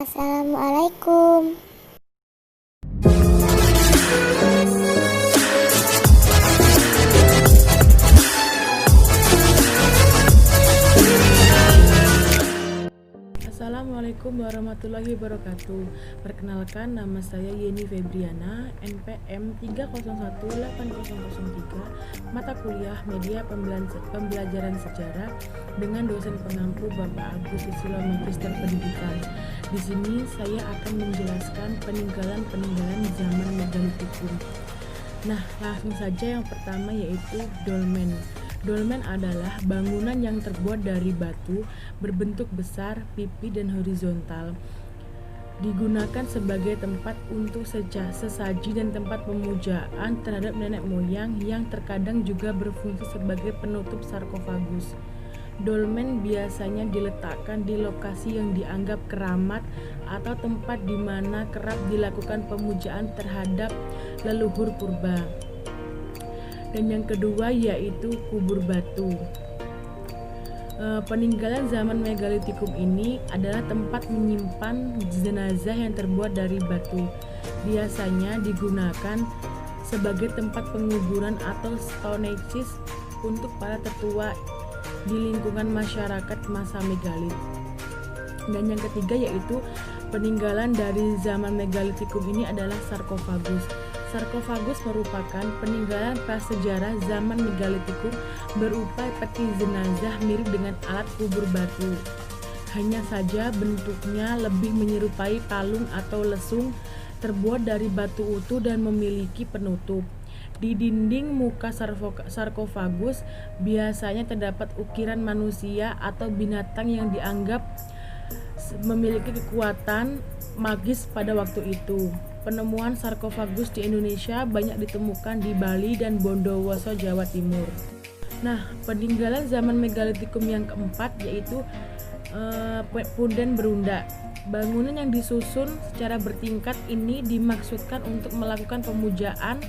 Assalamualaikum. Assalamualaikum warahmatullahi wabarakatuh. Perkenalkan, nama saya Yeni Febriana, NPM 3018003, mata kuliah Media Pembelajaran Sejarah dengan dosen pengampu Bapak Agus Susilo Magister Pendidikan. Di sini saya akan menjelaskan peninggalan zaman Megalitikum. Nah, langsung saja yang pertama yaitu dolmen. Dolmen adalah bangunan yang terbuat dari batu berbentuk besar, pipi, dan horizontal. Digunakan sebagai tempat untuk sesaji dan tempat pemujaan terhadap nenek moyang yang terkadang juga berfungsi sebagai penutup sarkofagus. Dolmen biasanya diletakkan di lokasi yang dianggap keramat atau tempat di mana kerap dilakukan pemujaan terhadap leluhur purba. Dan yang kedua yaitu kubur batu. Peninggalan zaman Megalitikum ini adalah tempat menyimpan jenazah yang terbuat dari batu. Biasanya digunakan sebagai tempat penguburan atau stonesis untuk para tetua di lingkungan masyarakat masa megalit. Dan yang ketiga yaitu peninggalan dari zaman Megalitikum ini adalah sarkofagus. Sarkofagus merupakan peninggalan prasejarah zaman Megalitikum berupa peti jenazah mirip dengan alat kubur batu. Hanya saja bentuknya lebih menyerupai palung atau lesung, terbuat dari batu utuh dan memiliki penutup. Di dinding muka sarkofagus biasanya terdapat ukiran manusia atau binatang yang dianggap memiliki kekuatan magis pada waktu itu. Penemuan sarkofagus di Indonesia banyak ditemukan di Bali dan Bondowoso, Jawa Timur. Nah, peninggalan zaman Megalitikum yang keempat yaitu punden berunda. Bangunan yang disusun secara bertingkat ini dimaksudkan untuk melakukan pemujaan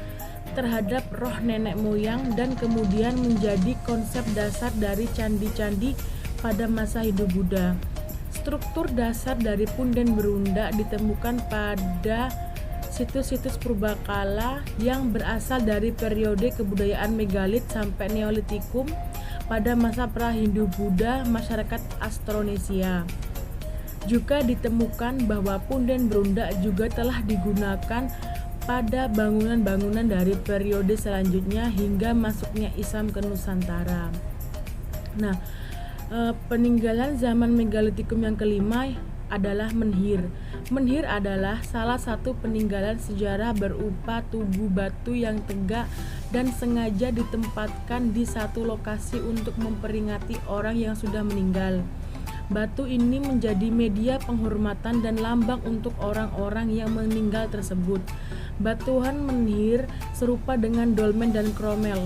terhadap roh nenek moyang dan kemudian menjadi konsep dasar dari candi-candi pada masa Hindu Buddha. Struktur dasar dari punden berunda ditemukan pada situs-situs purbakala yang berasal dari periode kebudayaan megalit sampai Neolitikum pada masa pra-Hindu Buddha masyarakat Austronesia. Juga ditemukan bahwa punden berunda juga telah digunakan pada bangunan-bangunan dari periode selanjutnya hingga masuknya Islam ke Nusantara. Nah, peninggalan zaman Megalitikum yang kelima adalah menhir. Menhir adalah salah satu peninggalan sejarah berupa tugu batu yang tegak dan sengaja ditempatkan di satu lokasi untuk memperingati orang yang sudah meninggal. Batu ini menjadi media penghormatan dan lambang untuk orang-orang yang meninggal tersebut. Batuan menhir serupa dengan dolmen dan kromel,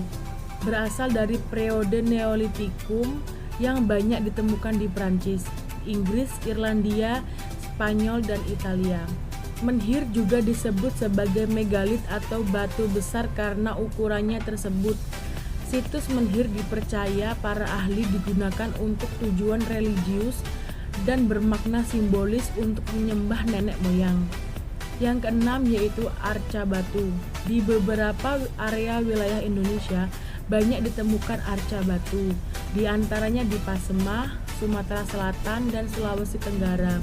berasal dari periode Neolitikum yang banyak ditemukan di Prancis, Inggris, Irlandia, Spanyol, dan Italia. Menhir juga disebut sebagai megalit atau batu besar karena ukurannya tersebut. Situs menhir dipercaya para ahli digunakan untuk tujuan religius dan bermakna simbolis untuk menyembah nenek moyang. Yang keenam yaitu arca batu. Di beberapa area wilayah Indonesia banyak ditemukan arca batu, di antaranya di Pasemah, Sumatera Selatan, dan Sulawesi Tenggara.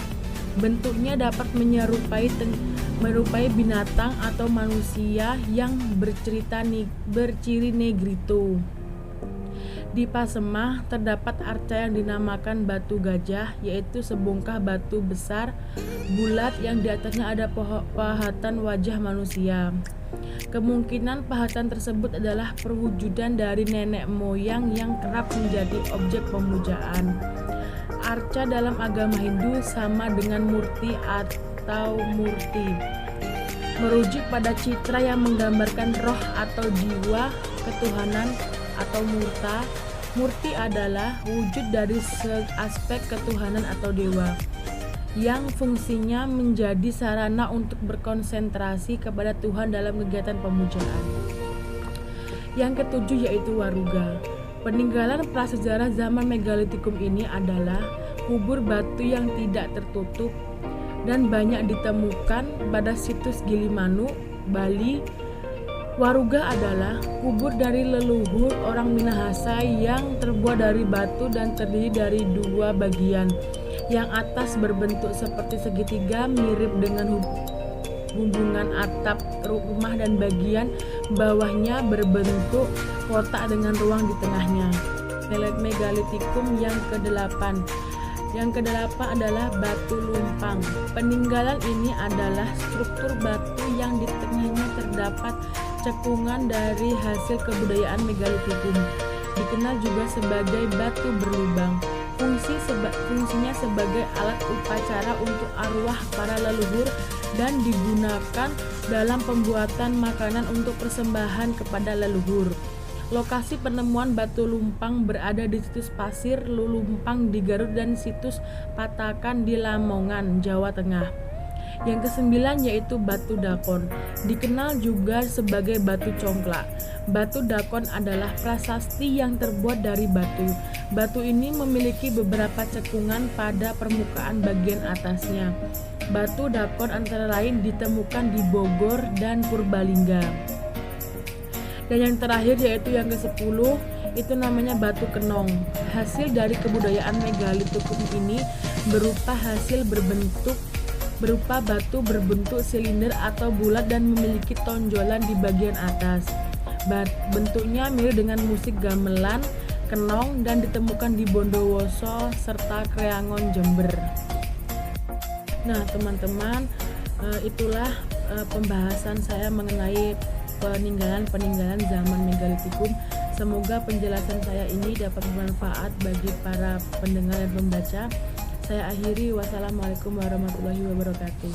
Bentuknya dapat menyerupai binatang atau manusia yang berciri negrito. Di Pasemah terdapat arca yang dinamakan batu gajah, yaitu sebongkah batu besar bulat yang di atasnya ada pahatan wajah manusia. Kemungkinan pahatan tersebut adalah perwujudan dari nenek moyang yang kerap menjadi objek pemujaan. Arca dalam agama Hindu sama dengan murti atau murti, merujuk pada citra yang menggambarkan roh atau jiwa ketuhanan atau murta. Murti adalah wujud dari aspek ketuhanan atau dewa yang fungsinya menjadi sarana untuk berkonsentrasi kepada Tuhan dalam kegiatan pemujaan. Yang ketujuh yaitu waruga. Peninggalan prasejarah zaman Megalitikum ini adalah kubur batu yang tidak tertutup dan banyak ditemukan pada situs Gilimanuk, Bali. Waruga adalah kubur dari leluhur orang Minahasa yang terbuat dari batu dan terdiri dari dua bagian. Yang atas berbentuk seperti segitiga mirip dengan hubungan atap rumah dan bagian bawahnya berbentuk kotak dengan ruang di tengahnya. Megalitikum yang ke-8. Yang ke-8 adalah batu lumpang. Peninggalan ini adalah struktur batu yang di tengahnya terdapat cekungan dari hasil kebudayaan megalitikum. Dikenal juga sebagai batu berlubang. Fungsinya sebagai alat upacara untuk arwah para leluhur dan digunakan dalam pembuatan makanan untuk persembahan kepada leluhur. Lokasi penemuan batu lumpang berada di situs Pasir Lulumpang di Garut dan situs Patakan di Lamongan, Jawa Tengah. Yang ke-9 yaitu batu dakon, dikenal juga sebagai batu congklak. Batu dakon adalah prasasti yang terbuat dari batu. Batu ini memiliki beberapa cekungan pada permukaan bagian atasnya. Batu dakon antara lain ditemukan di Bogor dan Purbalingga. Dan yang terakhir yaitu yang ke-10, itu namanya batu kenong. Hasil dari kebudayaan megalitikum ini berupa batu berbentuk silinder atau bulat dan memiliki tonjolan di bagian atas. Bentuknya mirip dengan musik gamelan, kenong, dan ditemukan di Bondowoso serta Kreangon, Jember. Nah teman-teman, itulah pembahasan saya mengenai peninggalan zaman megalitikum. Semoga penjelasan saya ini dapat bermanfaat bagi para pendengar dan pembaca. Saya akhiri, wassalamualaikum warahmatullahi wabarakatuh.